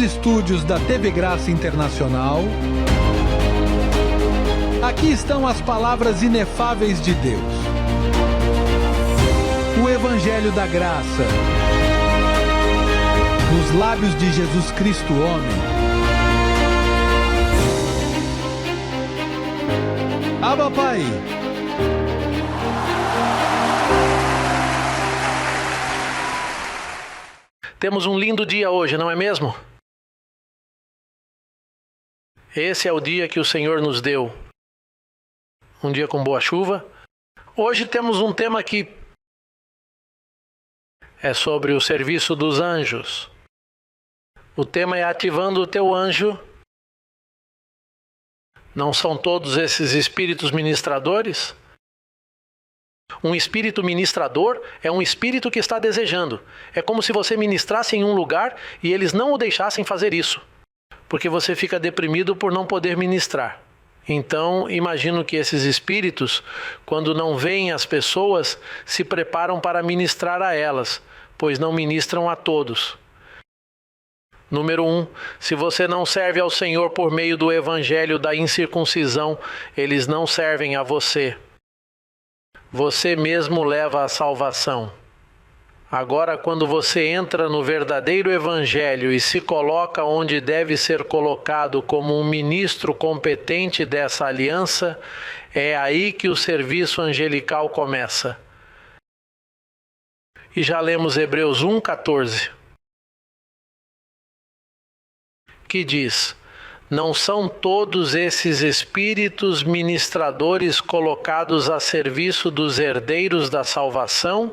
estúdios da TV Graça Internacional, aqui estão as palavras inefáveis de Deus. O Evangelho da Graça, nos lábios de Jesus Cristo, homem. Abba, Pai. Temos um lindo dia hoje, não é mesmo? Esse é o dia que o Senhor nos deu. Um dia com boa chuva. Hoje temos um tema que é sobre o serviço dos anjos. O tema é ativando o teu anjo. Não são todos esses espíritos ministradores? Um espírito ministrador é um espírito que está desejando. É como se você ministrasse em um lugar e eles não o deixassem fazer isso, porque você fica deprimido por não poder ministrar. Então, imagino que esses espíritos, quando não veem as pessoas, se preparam para ministrar a elas, pois não ministram a todos. Número 1, se você não serve ao Senhor por meio do evangelho da incircuncisão, eles não servem a você. Você mesmo leva a salvação. Agora, quando você entra no verdadeiro evangelho e se coloca onde deve ser colocado como um ministro competente dessa aliança, é aí que o serviço angelical começa. E já lemos Hebreus 1,14, que diz: não são todos esses espíritos ministradores colocados a serviço dos herdeiros da salvação?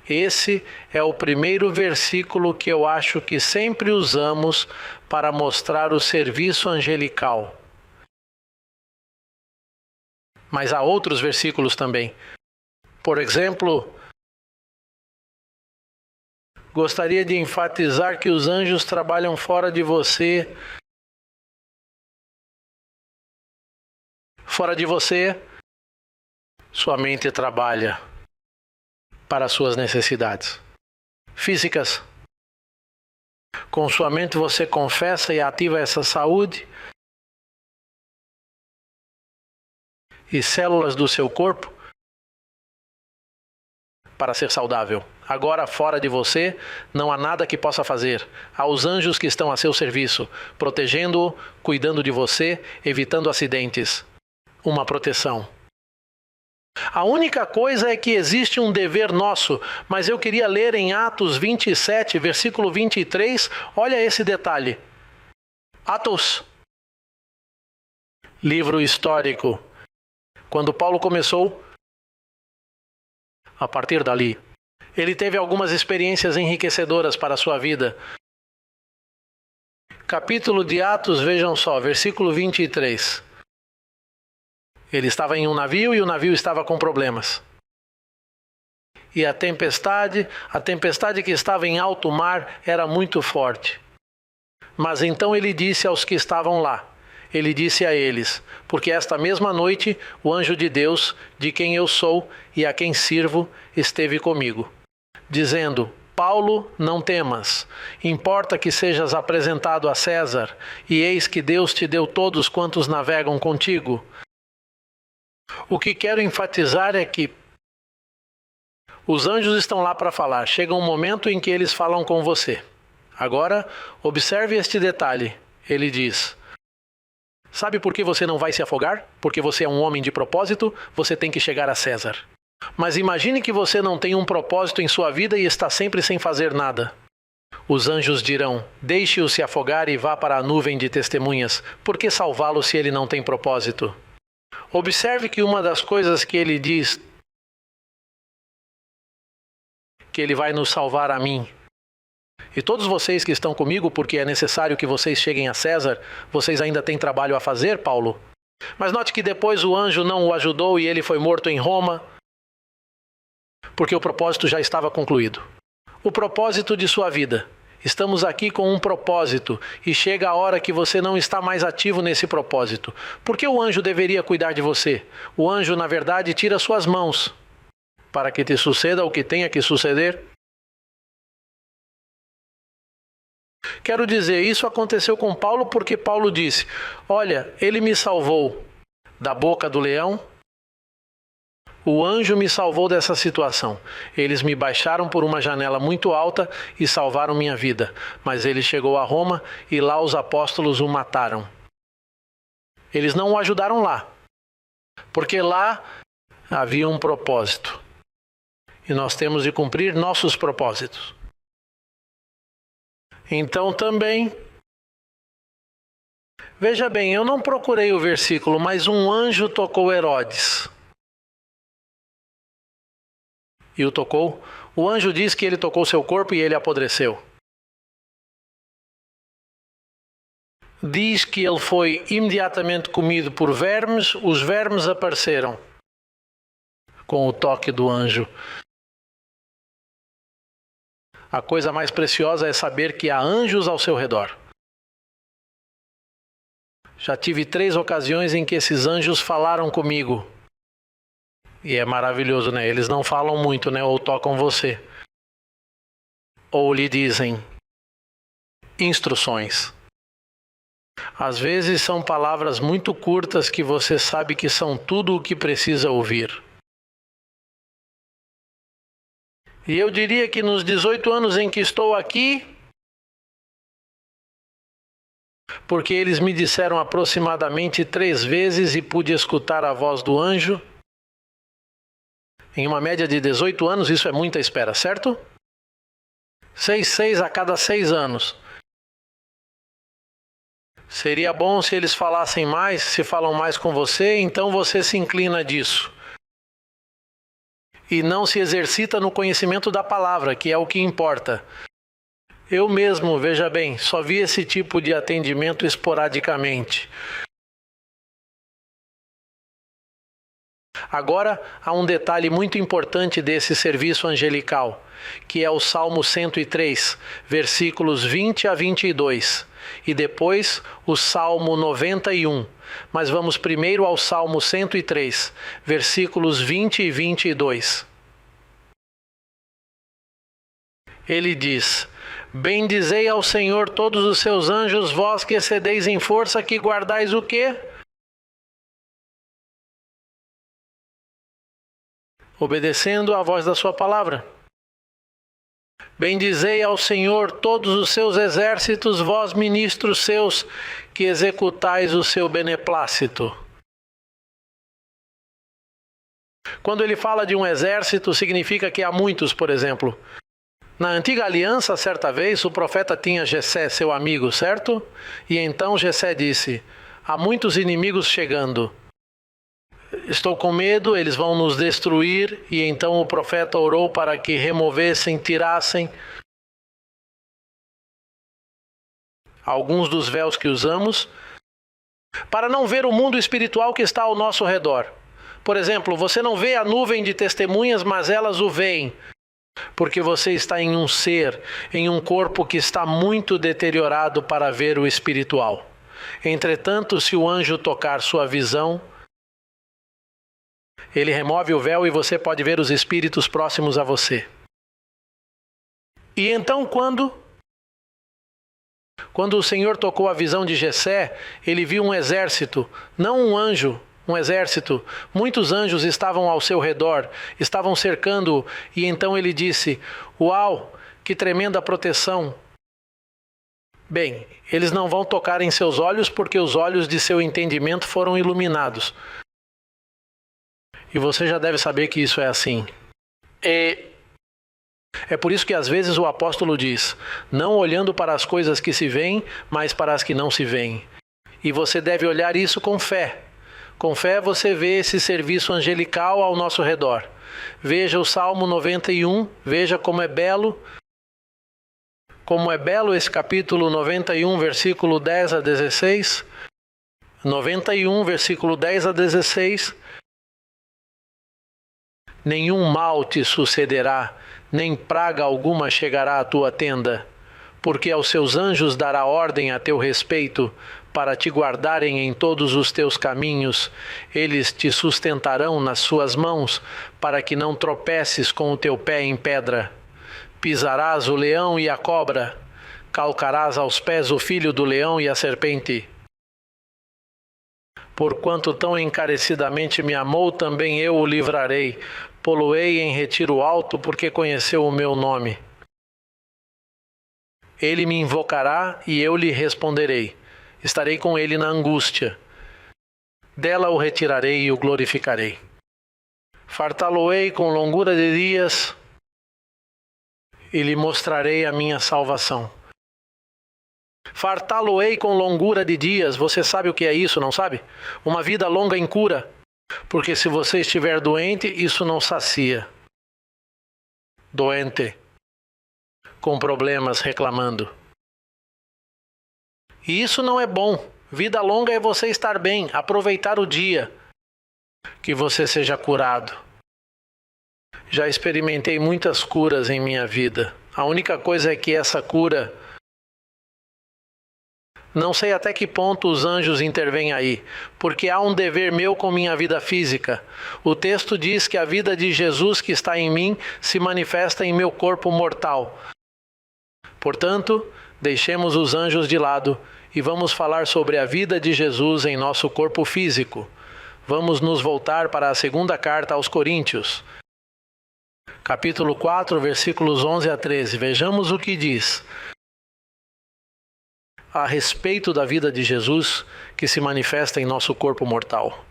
Esse é o primeiro versículo que eu acho que sempre usamos para mostrar o serviço angelical. Mas há outros versículos também. Por exemplo, gostaria de enfatizar que os anjos trabalham fora de você. Fora de você, sua mente trabalha para suas necessidades físicas. Com sua mente você confessa e ativa essa saúde e células do seu corpo para ser saudável. Agora, fora de você, não há nada que possa fazer. Há os anjos que estão a seu serviço, protegendo-o, cuidando de você, evitando acidentes. Uma proteção. A única coisa é que existe um dever nosso, mas eu queria ler em Atos 27, versículo 23, olha esse detalhe. Atos, livro histórico. Quando Paulo começou, a partir dali, ele teve algumas experiências enriquecedoras para a sua vida. Capítulo de Atos, vejam só, versículo 23. Ele estava em um navio e o navio estava com problemas. E a tempestade que estava em alto mar era muito forte. Mas então ele disse aos que estavam lá, ele disse a eles, porque esta mesma noite o anjo de Deus, de quem eu sou e a quem sirvo, esteve comigo, dizendo: Paulo, não temas, importa que sejas apresentado a César, e eis que Deus te deu todos quantos navegam contigo. O que quero enfatizar é que os anjos estão lá para falar. Chega um momento em que eles falam com você. Agora, observe este detalhe. Ele diz: sabe por que você não vai se afogar? Porque você é um homem de propósito, você tem que chegar a César. Mas imagine que você não tem um propósito em sua vida e está sempre sem fazer nada. Os anjos dirão: deixe-o se afogar e vá para a nuvem de testemunhas. Por que salvá-lo se ele não tem propósito? Observe que uma das coisas que ele diz, que ele vai nos salvar a mim. E todos vocês que estão comigo, porque é necessário que vocês cheguem a César, vocês ainda têm trabalho a fazer, Paulo? Mas note que depois o anjo não o ajudou e ele foi morto em Roma, porque o propósito já estava concluído. O propósito de sua vida. Estamos aqui com um propósito e chega a hora que você não está mais ativo nesse propósito. Por que o anjo deveria cuidar de você? O anjo, na verdade, tira suas mãos para que te suceda o que tenha que suceder. Quero dizer, isso aconteceu com Paulo porque Paulo disse: olha, ele me salvou da boca do leão, o anjo me salvou dessa situação. Eles me baixaram por uma janela muito alta e salvaram minha vida. Mas ele chegou a Roma e lá os apóstolos o mataram. Eles não o ajudaram lá, porque lá havia um propósito. E nós temos de cumprir nossos propósitos. Então também, veja bem, eu não procurei o versículo, mas um anjo tocou Herodes. E o tocou. O anjo diz que ele tocou seu corpo e ele apodreceu. Diz que ele foi imediatamente comido por vermes, os vermes apareceram com o toque do anjo. A coisa mais preciosa é saber que há anjos ao seu redor. Já tive 3 ocasiões em que esses anjos falaram comigo. E é maravilhoso, né? Eles não falam muito, né? Ou tocam você. Ou lhe dizem instruções. Às vezes são palavras muito curtas que você sabe que são tudo o que precisa ouvir. E eu diria que nos 18 anos em que estou aqui, porque eles me disseram aproximadamente 3 vezes e pude escutar a voz do anjo, em uma média de 18 anos, isso é muita espera, certo? 6 a cada 6 anos. Seria bom se eles falassem mais, se falam mais com você, então você se inclina disso. E não se exercita no conhecimento da palavra, que é o que importa. Eu mesmo, veja bem, só vi esse tipo de atendimento esporadicamente. Agora, há um detalhe muito importante desse serviço angelical, que é o Salmo 103, versículos 20 a 22, e depois o Salmo 91. Mas vamos primeiro ao Salmo 103, versículos 20 e 22. Ele diz: bendizei ao Senhor todos os seus anjos, vós que excedeis em força, que guardais o quê? Obedecendo à voz da sua palavra. Bendizei ao Senhor todos os seus exércitos, vós ministros seus, que executais o seu beneplácito. Quando ele fala de um exército, significa que há muitos, por exemplo. Na antiga aliança, certa vez, o profeta tinha Jessé, seu amigo, certo? E então Jessé disse: há muitos inimigos chegando. Estou com medo, eles vão nos destruir. E então o profeta orou para que removessem, tirassem alguns dos véus que usamos, para não ver o mundo espiritual que está ao nosso redor. Por exemplo, você não vê a nuvem de testemunhas, mas elas o veem, porque você está em um ser, em um corpo que está muito deteriorado para ver o espiritual. Entretanto, se o anjo tocar sua visão, ele remove o véu e você pode ver os espíritos próximos a você. E então quando o Senhor tocou a visão de Jessé, ele viu um exército, não um anjo, um exército. Muitos anjos estavam ao seu redor, estavam cercando-o, e então ele disse: uau, que tremenda proteção. Bem, eles não vão tocar em seus olhos porque os olhos de seu entendimento foram iluminados. E você já deve saber que isso é assim. É por isso que às vezes o apóstolo diz: não olhando para as coisas que se veem, mas para as que não se veem. E você deve olhar isso com fé. Com fé você vê esse serviço angelical ao nosso redor. Veja o Salmo 91, veja como é belo. Como é belo esse capítulo 91, versículo 10 a 16. 91, versículo 10 a 16. Nenhum mal te sucederá, nem praga alguma chegará à tua tenda, porque aos seus anjos dará ordem a teu respeito, para te guardarem em todos os teus caminhos. Eles te sustentarão nas suas mãos, para que não tropeces com o teu pé em pedra. Pisarás o leão e a cobra, calcarás aos pés o filho do leão e a serpente. Porquanto tão encarecidamente me amou, também eu o livrarei. Poloei em retiro alto, porque conheceu o meu nome. Ele me invocará e eu lhe responderei. Estarei com ele na angústia. Dela o retirarei e o glorificarei. Fartá-lo-ei com longura de dias e lhe mostrarei a minha salvação. Fartá-lo-ei com longura de dias. Você sabe o que é isso, não sabe? Uma vida longa em cura. Porque se você estiver doente, isso não sacia. Doente, com problemas, reclamando. E isso não é bom. Vida longa é você estar bem, aproveitar o dia. Que você seja curado. Já experimentei muitas curas em minha vida. A única coisa é que essa cura, não sei até que ponto os anjos intervêm aí, porque há um dever meu com minha vida física. O texto diz que a vida de Jesus que está em mim se manifesta em meu corpo mortal. Portanto, deixemos os anjos de lado e vamos falar sobre a vida de Jesus em nosso corpo físico. Vamos nos voltar para a segunda carta aos Coríntios. Capítulo 4, versículos 11 a 13. Vejamos o que diz a respeito da vida de Jesus que se manifesta em nosso corpo mortal.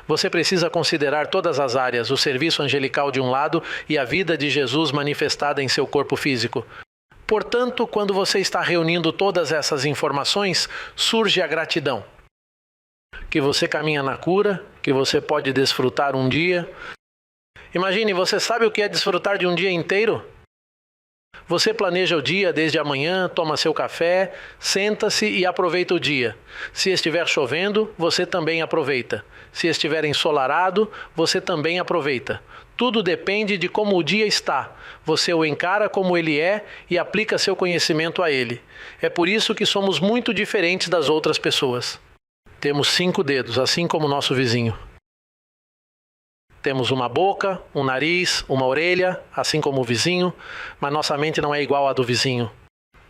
Você precisa considerar todas as áreas, o serviço angelical de um lado e a vida de Jesus manifestada em seu corpo físico. Portanto, quando você está reunindo todas essas informações, surge a gratidão. Que você caminha na cura, que você pode desfrutar um dia. Imagine, você sabe o que é desfrutar de um dia inteiro? Você planeja o dia desde amanhã, toma seu café, senta-se e aproveita o dia. Se estiver chovendo, você também aproveita. Se estiver ensolarado, você também aproveita. Tudo depende de como o dia está. Você o encara como ele é e aplica seu conhecimento a ele. É por isso que somos muito diferentes das outras pessoas. Temos 5 dedos, assim como nosso vizinho. Temos uma boca, um nariz, uma orelha, assim como o vizinho, mas nossa mente não é igual à do vizinho.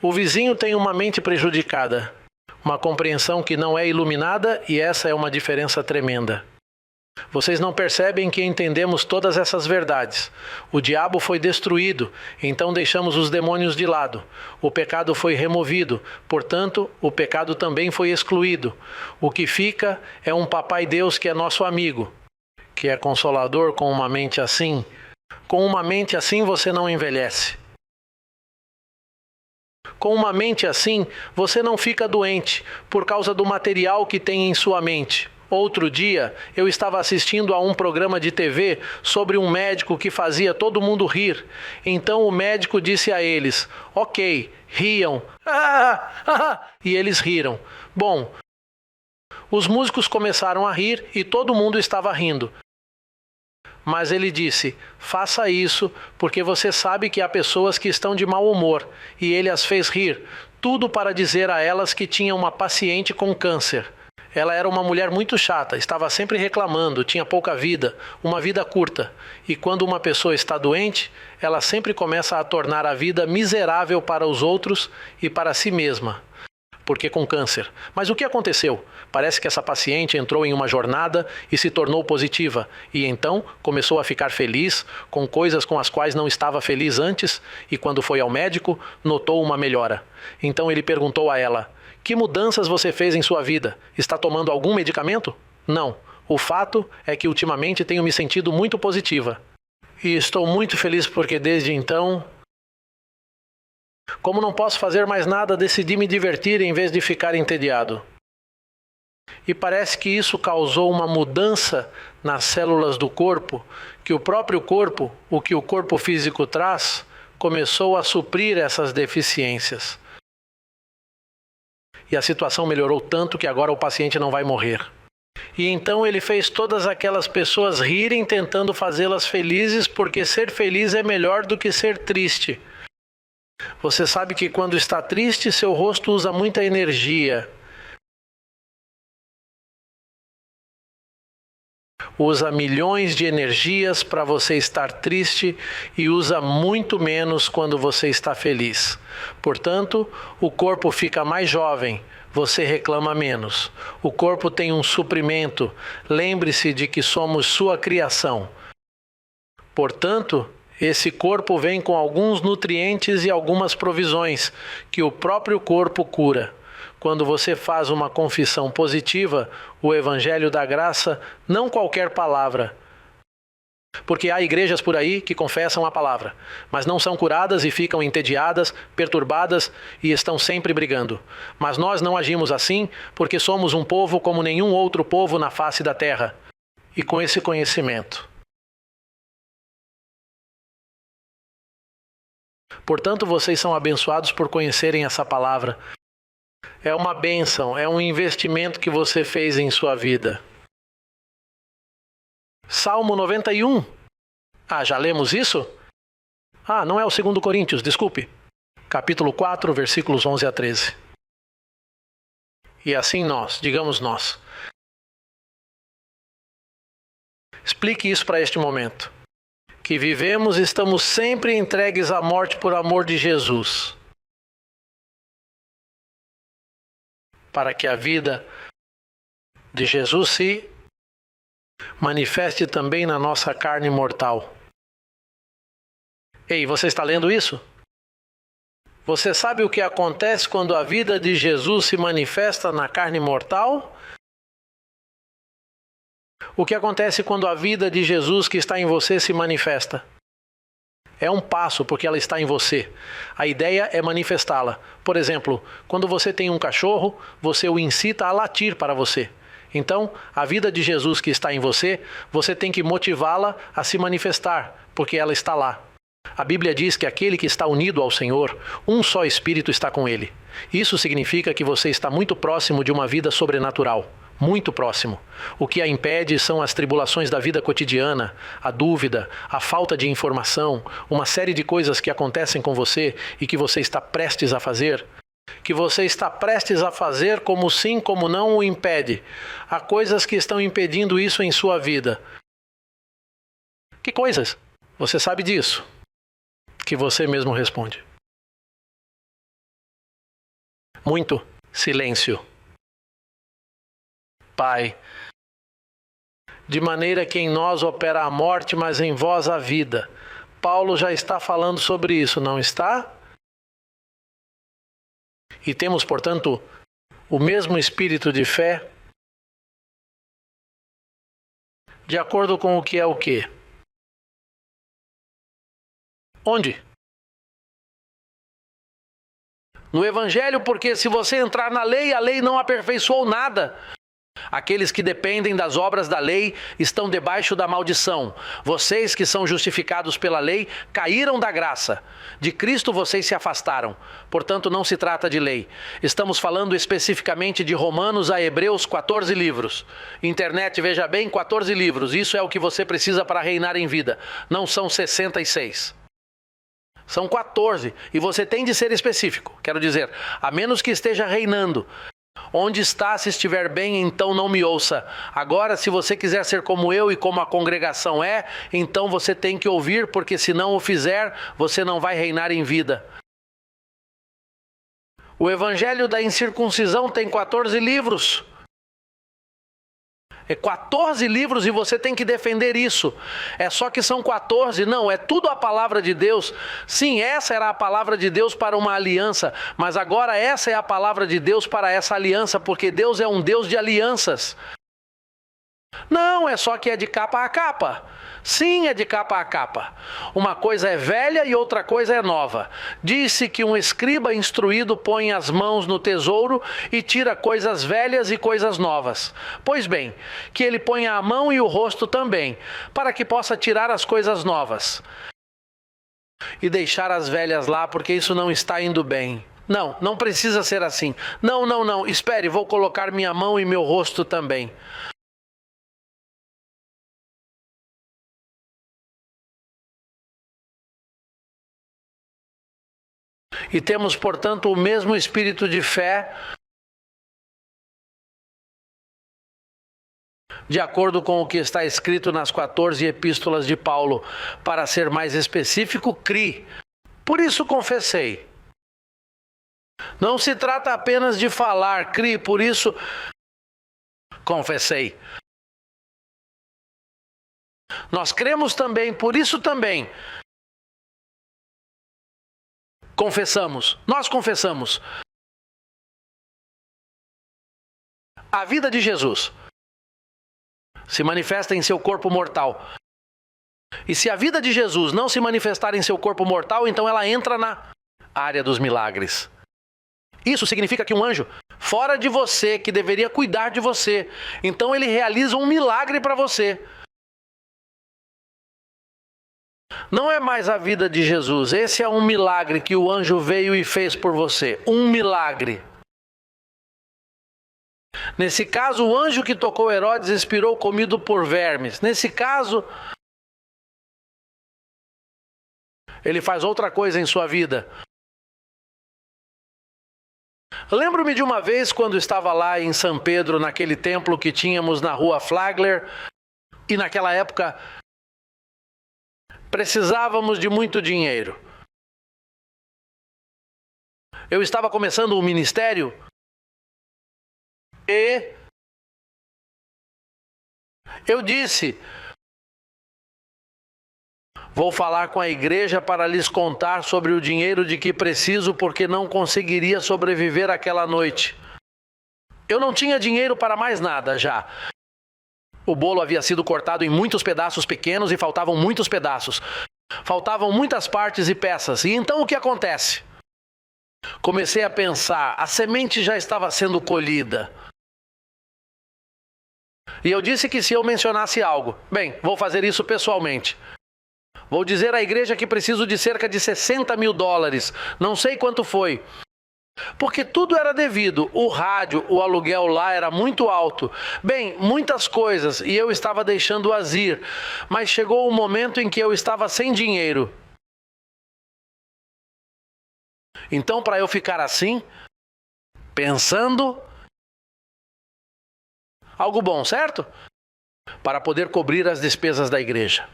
O vizinho tem uma mente prejudicada, uma compreensão que não é iluminada, e essa é uma diferença tremenda. Vocês não percebem que entendemos todas essas verdades. O diabo foi destruído, então deixamos os demônios de lado. O pecado foi removido, portanto, o pecado também foi excluído. O que fica é um Papai Deus que é nosso amigo, que é consolador. Com uma mente assim. Com uma mente assim você não envelhece. Com uma mente assim você não fica doente por causa do material que tem em sua mente. Outro dia eu estava assistindo a um programa de TV sobre um médico que fazia todo mundo rir. Então o médico disse a eles: ok, riam. E eles riram. Bom, os músicos começaram a rir e todo mundo estava rindo. Mas ele disse: faça isso porque você sabe que há pessoas que estão de mau humor, e ele as fez rir, tudo para dizer a elas que tinha uma paciente com câncer. Ela era uma mulher muito chata, estava sempre reclamando, tinha pouca vida, uma vida curta. E quando uma pessoa está doente, ela sempre começa a tornar a vida miserável para os outros e para si mesma. Porque com câncer. Mas o que aconteceu? Parece que essa paciente entrou em uma jornada e se tornou positiva. E então começou a ficar feliz com coisas com as quais não estava feliz antes. E quando foi ao médico, notou uma melhora. Então ele perguntou a ela: que mudanças você fez em sua vida? Está tomando algum medicamento? Não. O fato é que ultimamente tenho me sentido muito positiva. E estou muito feliz porque desde então, como não posso fazer mais nada, decidi me divertir em vez de ficar entediado. E parece que isso causou uma mudança nas células do corpo, que o próprio corpo, o que o corpo físico traz, começou a suprir essas deficiências. E a situação melhorou tanto que agora o paciente não vai morrer. E então ele fez todas aquelas pessoas rirem, tentando fazê-las felizes, porque ser feliz é melhor do que ser triste. Você sabe que quando está triste, seu rosto usa muita energia. usa milhões de energias para você estar triste e usa muito menos quando você está feliz. Portanto, o corpo fica mais jovem, você reclama menos. O corpo tem um suprimento. Lembre-se de que somos sua criação. Portanto, esse corpo vem com alguns nutrientes e algumas provisões que o próprio corpo cura. Quando você faz uma confissão positiva, o Evangelho da Graça, não qualquer palavra. Porque há igrejas por aí que confessam a palavra, mas não são curadas e ficam entediadas, perturbadas e estão sempre brigando. Mas nós não agimos assim porque somos um povo como nenhum outro povo na face da terra. E com esse conhecimento. Portanto, vocês são abençoados por conhecerem essa palavra. É uma bênção, é um investimento que você fez em sua vida. Salmo 91. Já lemos isso? Não é o 2 Coríntios, desculpe. Capítulo 4, versículos 11 a 13. E assim digamos nós. Explique isso para este momento. Que vivemos, estamos sempre entregues à morte por amor de Jesus. Para que a vida de Jesus se manifeste também na nossa carne mortal. Ei, você está lendo isso? Você sabe o que acontece quando a vida de Jesus se manifesta na carne mortal? O que acontece quando a vida de Jesus que está em você se manifesta? É um passo, porque ela está em você. A ideia é manifestá-la. Por exemplo, quando você tem um cachorro, você o incita a latir para você. Então, a vida de Jesus que está em você, você tem que motivá-la a se manifestar, porque ela está lá. A Bíblia diz que aquele que está unido ao Senhor, um só Espírito está com ele. Isso significa que você está muito próximo de uma vida sobrenatural. Muito próximo. O que a impede são as tribulações da vida cotidiana, a dúvida, a falta de informação, uma série de coisas que acontecem com você e que você está prestes a fazer. Que você está prestes a fazer como sim, como não o impede. Há coisas que estão impedindo isso em sua vida. Que coisas? Você sabe disso? Que você mesmo responde. Muito silêncio. Pai, de maneira que em nós opera a morte, mas em vós a vida. Paulo já está falando sobre isso, não está? E temos, portanto, o mesmo espírito de fé, de acordo com o que é o quê? Onde? No Evangelho, porque se você entrar na lei, a lei não aperfeiçoou nada. Aqueles que dependem das obras da lei estão debaixo da maldição. Vocês que são justificados pela lei caíram da graça. De Cristo vocês se afastaram. Portanto, não se trata de lei. Estamos falando especificamente de Romanos a Hebreus, 14 livros. Internet, veja bem, 14 livros. Isso é o que você precisa para reinar em vida. Não são 66. São 14. E você tem de ser específico. Quero dizer, a menos que esteja reinando. Onde está, se estiver bem, então não me ouça. Agora, se você quiser ser como eu e como a congregação é, então você tem que ouvir, porque se não o fizer, você não vai reinar em vida. O Evangelho da Incircuncisão tem 14 livros. É 14 livros e você tem que defender isso. É só que são 14, não, é tudo a palavra de Deus. Sim, essa era a palavra de Deus para uma aliança, mas agora essa é a palavra de Deus para essa aliança, porque Deus é um Deus de alianças. Não, é só que é de capa a capa. Sim, é de capa a capa. Uma coisa é velha e outra coisa é nova. Disse que um escriba instruído põe as mãos no tesouro e tira coisas velhas e coisas novas. Pois bem, que ele ponha a mão e o rosto também, para que possa tirar as coisas novas e deixar as velhas lá, porque isso não está indo bem. Não, não precisa ser assim. Não, espere, vou colocar minha mão e meu rosto também. E temos, portanto, o mesmo espírito de fé, de acordo com o que está escrito nas 14 epístolas de Paulo. Para ser mais específico, criei. Por isso confessei. Não se trata apenas de falar, criei, por isso confessei. Nós cremos também, por isso também confessamos. Nós confessamos. A vida de Jesus se manifesta em seu corpo mortal. E se a vida de Jesus não se manifestar em seu corpo mortal, então ela entra na área dos milagres. Isso significa que um anjo fora de você, que deveria cuidar de você, então ele realiza um milagre para você. Não é mais a vida de Jesus. Esse é um milagre que o anjo veio e fez por você. Um milagre. Nesse caso, o anjo que tocou Herodes expirou comido por vermes. Nesse caso, ele faz outra coisa em sua vida. Lembro-me de uma vez quando estava lá em São Pedro, naquele templo que tínhamos na rua Flagler, e naquela época precisávamos de muito dinheiro. Eu estava começando um ministério e eu disse: vou falar com a igreja para lhes contar sobre o dinheiro de que preciso, porque não conseguiria sobreviver aquela noite. Eu não tinha dinheiro para mais nada já. O bolo havia sido cortado em muitos pedaços pequenos e faltavam muitos pedaços. Faltavam muitas partes e peças. E então o que acontece? Comecei a pensar, a semente já estava sendo colhida. E eu disse que se eu mencionasse algo, bem, vou fazer isso pessoalmente. Vou dizer à igreja que preciso de cerca de $60 mil. Não sei quanto foi. Porque tudo era devido. O rádio, o aluguel lá era muito alto. Bem, muitas coisas. E eu estava deixando-as ir. Mas chegou um momento em que eu estava sem dinheiro. Então, para eu ficar assim, pensando, algo bom, certo? Para poder cobrir as despesas da igreja.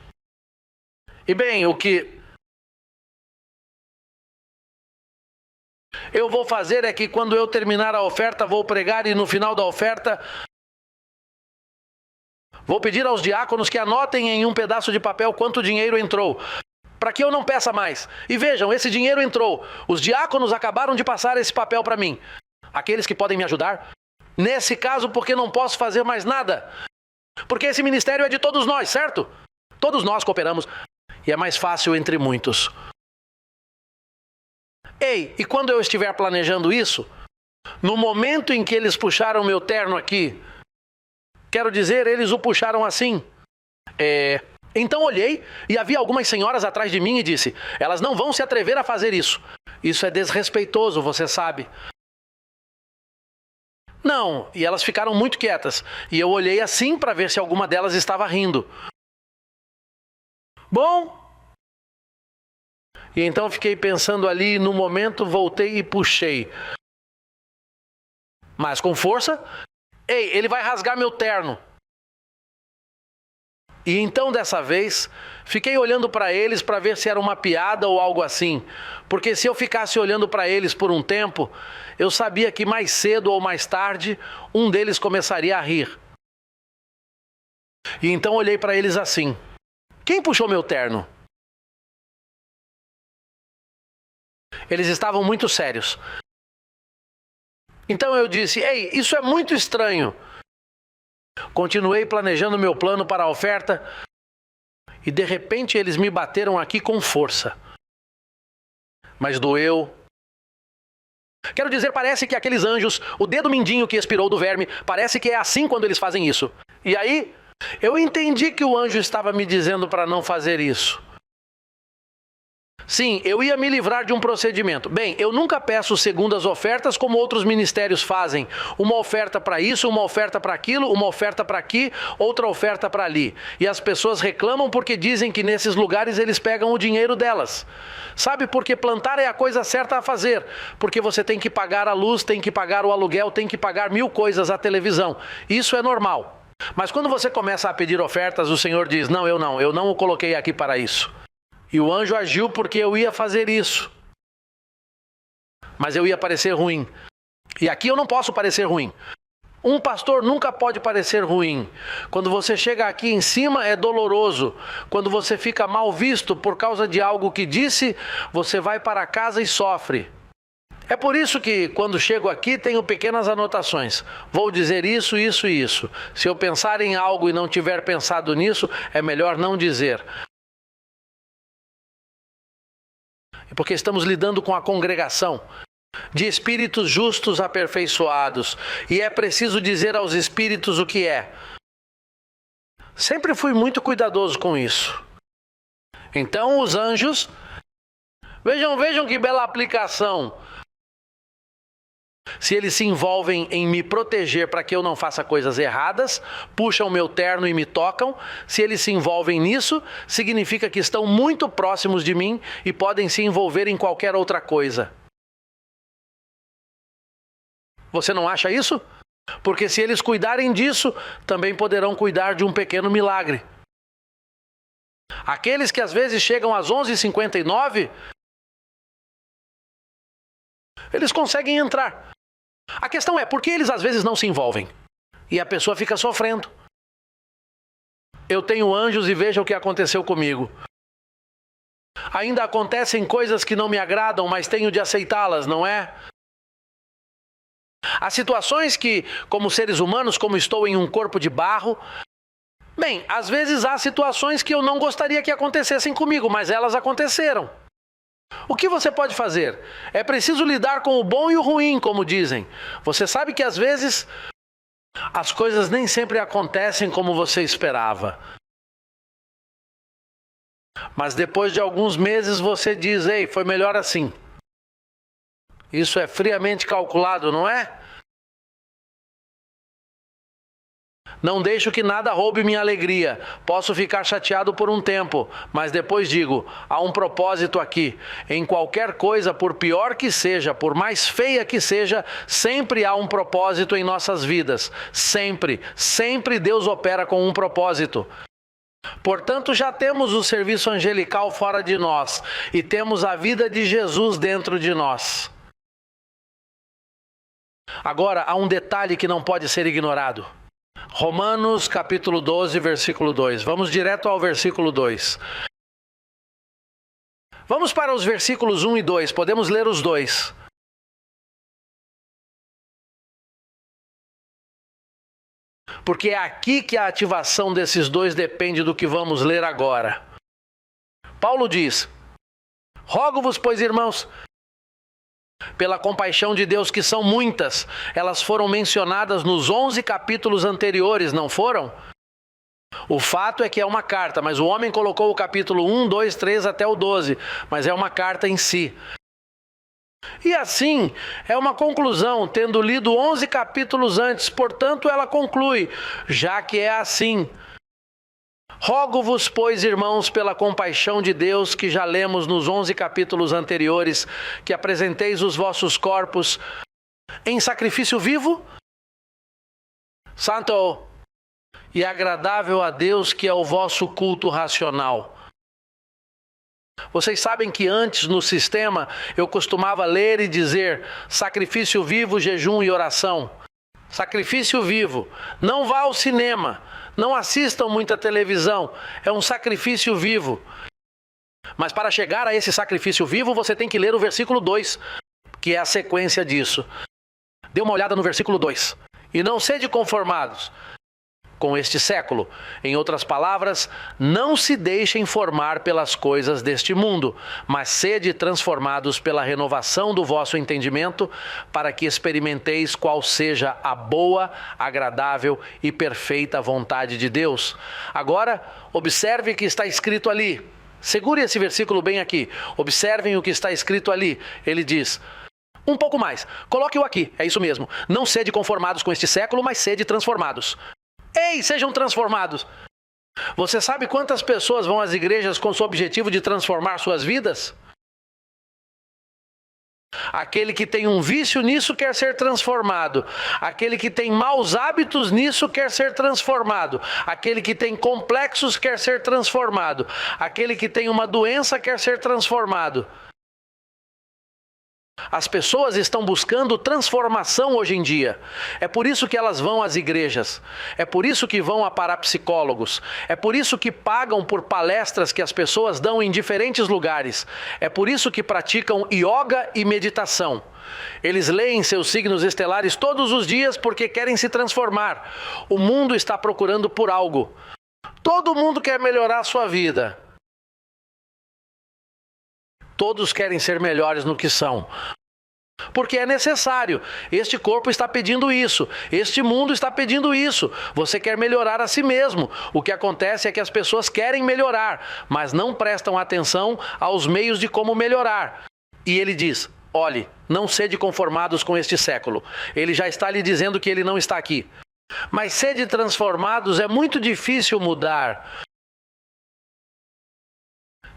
E bem, o que eu vou fazer é que quando eu terminar a oferta, vou pregar e no final da oferta vou pedir aos diáconos que anotem em um pedaço de papel quanto dinheiro entrou, para que eu não peça mais. E vejam, esse dinheiro entrou. Os diáconos acabaram de passar esse papel para mim. Aqueles que podem me ajudar, nesse caso, porque não posso fazer mais nada. Porque esse ministério é de todos nós, certo? Todos nós cooperamos. E é mais fácil entre muitos. Ei, e quando eu estiver planejando isso, no momento em que eles puxaram meu terno aqui, quero dizer, eles o puxaram assim. Então olhei e havia algumas senhoras atrás de mim e disse: elas não vão se atrever a fazer isso. Isso é desrespeitoso, você sabe. Não, e elas ficaram muito quietas. E eu olhei assim para ver se alguma delas estava rindo. Bom, e então fiquei pensando ali, no momento voltei e puxei. Mas com força. Ei, ele vai rasgar meu terno. E então dessa vez, fiquei olhando para eles para ver se era uma piada ou algo assim. Porque se eu ficasse olhando para eles por um tempo, eu sabia que mais cedo ou mais tarde, um deles começaria a rir. E então olhei para eles assim: quem puxou meu terno? Eles estavam muito sérios. Então eu disse: ei, isso é muito estranho. Continuei planejando meu plano para a oferta e de repente eles me bateram aqui com força. Mas doeu. Quero dizer, parece que aqueles anjos, o dedo mindinho que expirou do verme, parece que é assim quando eles fazem isso. E aí, eu entendi que o anjo estava me dizendo para não fazer isso. Sim, eu ia me livrar de um procedimento. Bem, eu nunca peço segundas ofertas como outros ministérios fazem. Uma oferta para isso, uma oferta para aquilo, uma oferta para aqui, outra oferta para ali. E as pessoas reclamam porque dizem que nesses lugares eles pegam o dinheiro delas. Sabe, porque plantar é a coisa certa a fazer. Porque você tem que pagar a luz, tem que pagar o aluguel, tem que pagar 1000 coisas à televisão. Isso é normal. Mas quando você começa a pedir ofertas, o Senhor diz, não o coloquei aqui para isso. E o anjo agiu porque eu ia fazer isso. Mas eu ia parecer ruim. E aqui eu não posso parecer ruim. Um pastor nunca pode parecer ruim. Quando você chega aqui em cima é doloroso. Quando você fica mal visto por causa de algo que disse, você vai para casa e sofre. É por isso que quando chego aqui tenho pequenas anotações. Vou dizer isso, isso e isso. Se eu pensar em algo e não tiver pensado nisso, é melhor não dizer. Porque estamos lidando com a congregação de espíritos justos aperfeiçoados. E é preciso dizer aos espíritos o que é. Sempre fui muito cuidadoso com isso. Então os anjos, vejam que bela aplicação. Se eles se envolvem em me proteger para que eu não faça coisas erradas, puxam meu terno e me tocam, se eles se envolvem nisso, significa que estão muito próximos de mim e podem se envolver em qualquer outra coisa. Você não acha isso? Porque se eles cuidarem disso, também poderão cuidar de um pequeno milagre. Aqueles que às vezes chegam às 11h59, eles conseguem entrar. A questão é, por que eles às vezes não se envolvem? E a pessoa fica sofrendo. Eu tenho anjos e veja o que aconteceu comigo. Ainda acontecem coisas que não me agradam, mas tenho de aceitá-las, não é? Há situações que, como seres humanos, como estou em um corpo de barro, bem, às vezes há situações que eu não gostaria que acontecessem comigo, mas elas aconteceram. O que você pode fazer? É preciso lidar com o bom e o ruim, como dizem. Você sabe que às vezes as coisas nem sempre acontecem como você esperava. Mas depois de alguns meses você diz, ei, foi melhor assim. Isso é friamente calculado, não é? Não deixo que nada roube minha alegria. Posso ficar chateado por um tempo, mas depois digo, há um propósito aqui. Em qualquer coisa, por pior que seja, por mais feia que seja, sempre há um propósito em nossas vidas. Sempre, sempre Deus opera com um propósito. Portanto, já temos o serviço angelical fora de nós e temos a vida de Jesus dentro de nós. Agora, há um detalhe que não pode ser ignorado. Romanos capítulo 12, versículo 2. Vamos direto ao versículo 2. Vamos para os versículos 1 e 2. Podemos ler os dois. Porque é aqui que a ativação desses dois depende do que vamos ler agora. Paulo diz: rogo-vos, pois, irmãos, pela compaixão de Deus, que são muitas. Elas foram mencionadas nos 11 capítulos anteriores, não foram? O fato é que é uma carta, mas o homem colocou o capítulo 1, 2, 3 até o 12, mas é uma carta em si. E assim, é uma conclusão, tendo lido 11 capítulos antes, portanto ela conclui, já que é assim. Rogo-vos, pois, irmãos, pela compaixão de Deus, que já lemos nos 11 capítulos anteriores, que apresenteis os vossos corpos em sacrifício vivo, santo e agradável a Deus, que é o vosso culto racional. Vocês sabem que antes no sistema eu costumava ler e dizer sacrifício vivo, jejum e oração. Sacrifício vivo. Não vá ao cinema. Não assistam muita televisão, é um sacrifício vivo. Mas para chegar a esse sacrifício vivo, você tem que ler o versículo 2, que é a sequência disso. Dê uma olhada no versículo 2. E não sede conformados com este século. Em outras palavras, não se deixem formar pelas coisas deste mundo, mas sede transformados pela renovação do vosso entendimento, para que experimenteis qual seja a boa, agradável e perfeita vontade de Deus. Agora, observe o que está escrito ali. Segure esse versículo bem aqui. Observem o que está escrito ali. Ele diz: um pouco mais. Coloque-o aqui. É isso mesmo. Não sede conformados com este século, mas sede transformados. Ei, sejam transformados. Você sabe quantas pessoas vão às igrejas com o objetivo de transformar suas vidas? Aquele que tem um vício nisso quer ser transformado. Aquele que tem maus hábitos nisso quer ser transformado. Aquele que tem complexos quer ser transformado. Aquele que tem uma doença quer ser transformado. As pessoas estão buscando transformação hoje em dia. É por isso que elas vão às igrejas. É por isso que vão a parapsicólogos. É por isso que pagam por palestras que as pessoas dão em diferentes lugares. É por isso que praticam yoga e meditação. Eles leem seus signos estelares todos os dias porque querem se transformar. O mundo está procurando por algo. Todo mundo quer melhorar a sua vida. Todos querem ser melhores no que são. Porque é necessário. Este corpo está pedindo isso. Este mundo está pedindo isso. Você quer melhorar a si mesmo. O que acontece é que as pessoas querem melhorar, mas não prestam atenção aos meios de como melhorar. E ele diz: olhe, não sede conformados com este século. Ele já está lhe dizendo que ele não está aqui. Mas sede transformados é muito difícil mudar.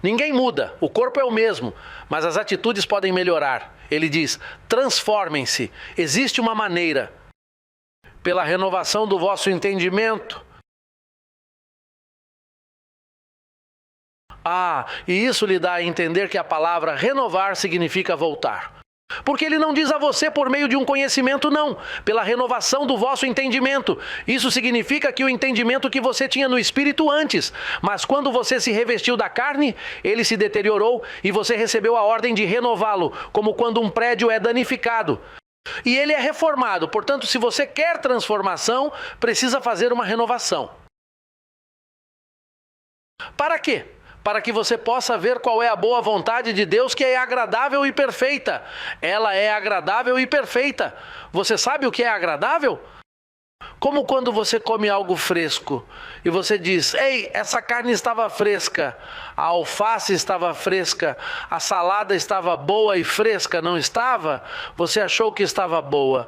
Ninguém muda, o corpo é o mesmo, mas as atitudes podem melhorar. Ele diz: transformem-se. Existe uma maneira. Pela renovação do vosso entendimento. E isso lhe dá a entender que a palavra renovar significa voltar. Porque ele não diz a você por meio de um conhecimento, não. Pela renovação do vosso entendimento. Isso significa que o entendimento que você tinha no espírito antes. Mas quando você se revestiu da carne, ele se deteriorou e você recebeu a ordem de renová-lo, como quando um prédio é danificado. E ele é reformado. Portanto, se você quer transformação, precisa fazer uma renovação. Para quê? Para que você possa ver qual é a boa vontade de Deus, que é agradável e perfeita. Ela é agradável e perfeita. Você sabe o que é agradável? Como quando você come algo fresco e você diz: ei, essa carne estava fresca, a alface estava fresca, a salada estava boa e fresca, não estava? Você achou que estava boa.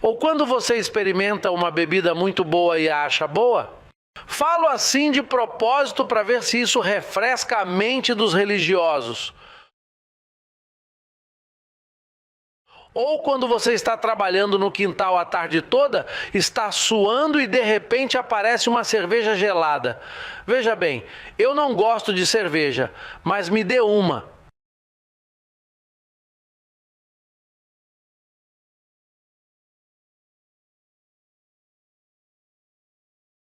Ou quando você experimenta uma bebida muito boa e a acha boa? Falo assim de propósito para ver se isso refresca a mente dos religiosos. Ou quando você está trabalhando no quintal a tarde toda, está suando e de repente aparece uma cerveja gelada. Veja bem, eu não gosto de cerveja, mas me dê uma.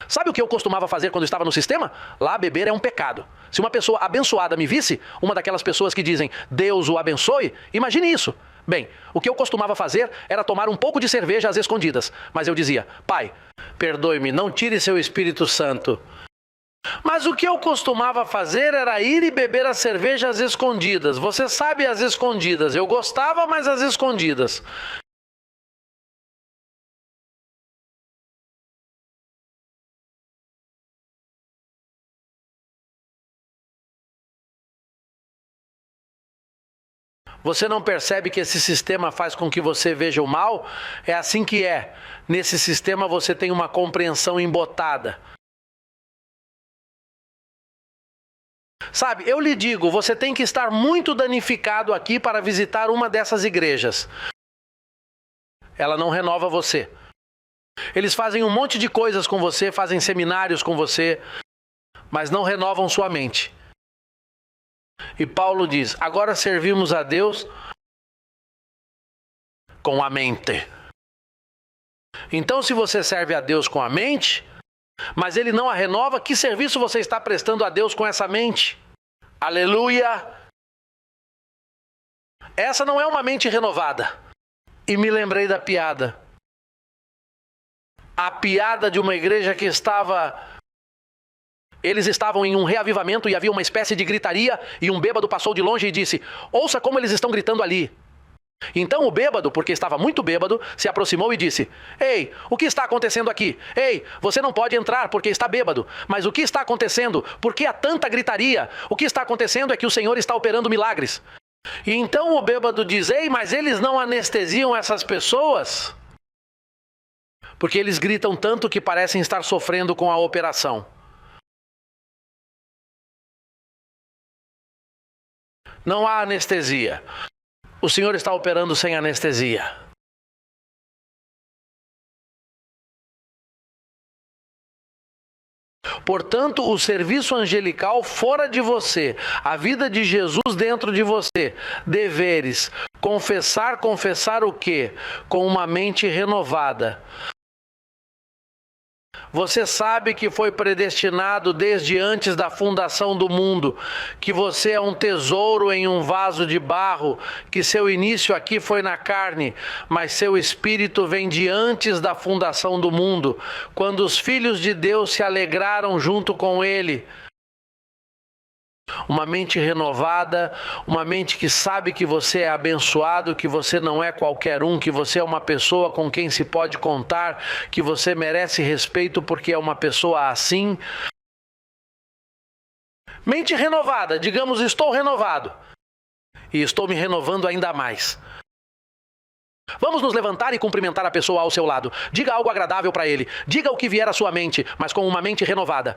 Sabe o que eu costumava fazer quando estava no sistema? Lá beber é um pecado. Se uma pessoa abençoada me visse, uma daquelas pessoas que dizem Deus o abençoe, imagine isso. Bem, o que eu costumava fazer era tomar um pouco de cerveja às escondidas. Mas eu dizia: Pai, perdoe-me, não tire seu Espírito Santo. Mas o que eu costumava fazer era ir e beber a cerveja às escondidas. Você sabe, às escondidas. Eu gostava, mas às escondidas. Você não percebe que esse sistema faz com que você veja o mal? É assim que é. Nesse sistema você tem uma compreensão embotada. Sabe, eu lhe digo, você tem que estar muito danificado aqui para visitar uma dessas igrejas. Ela não renova você. Eles fazem um monte de coisas com você, fazem seminários com você, mas não renovam sua mente. E Paulo diz: agora servimos a Deus com a mente. Então, se você serve a Deus com a mente, mas ele não a renova, que serviço você está prestando a Deus com essa mente? Aleluia! Essa não é uma mente renovada. E me lembrei da piada. A piada de uma igreja que eles estavam em um reavivamento e havia uma espécie de gritaria e um bêbado passou de longe e disse: ouça como eles estão gritando ali. Então o bêbado, porque estava muito bêbado, se aproximou e disse: ei, o que está acontecendo aqui? Ei, você não pode entrar porque está bêbado. Mas o que está acontecendo? Por que há tanta gritaria? O que está acontecendo é que o Senhor está operando milagres. E então o bêbado diz: ei, mas eles não anestesiam essas pessoas? Porque eles gritam tanto que parecem estar sofrendo com a operação. Não há anestesia. o Senhor está operando sem anestesia. Portanto, o serviço angelical fora de você, a vida de Jesus dentro de você, deveres, confessar o quê? Com uma mente renovada. Você sabe que foi predestinado desde antes da fundação do mundo, que você é um tesouro em um vaso de barro, que seu início aqui foi na carne, mas seu espírito vem de antes da fundação do mundo, quando os filhos de Deus se alegraram junto com ele. Uma mente renovada, uma mente que sabe que você é abençoado, que você não é qualquer um, que você é uma pessoa com quem se pode contar, que você merece respeito porque é uma pessoa assim. Mente renovada, digamos, estou renovado e estou me renovando ainda mais. Vamos nos levantar e cumprimentar a pessoa ao seu lado. Diga algo agradável para ele. Diga o que vier à sua mente, mas com uma mente renovada.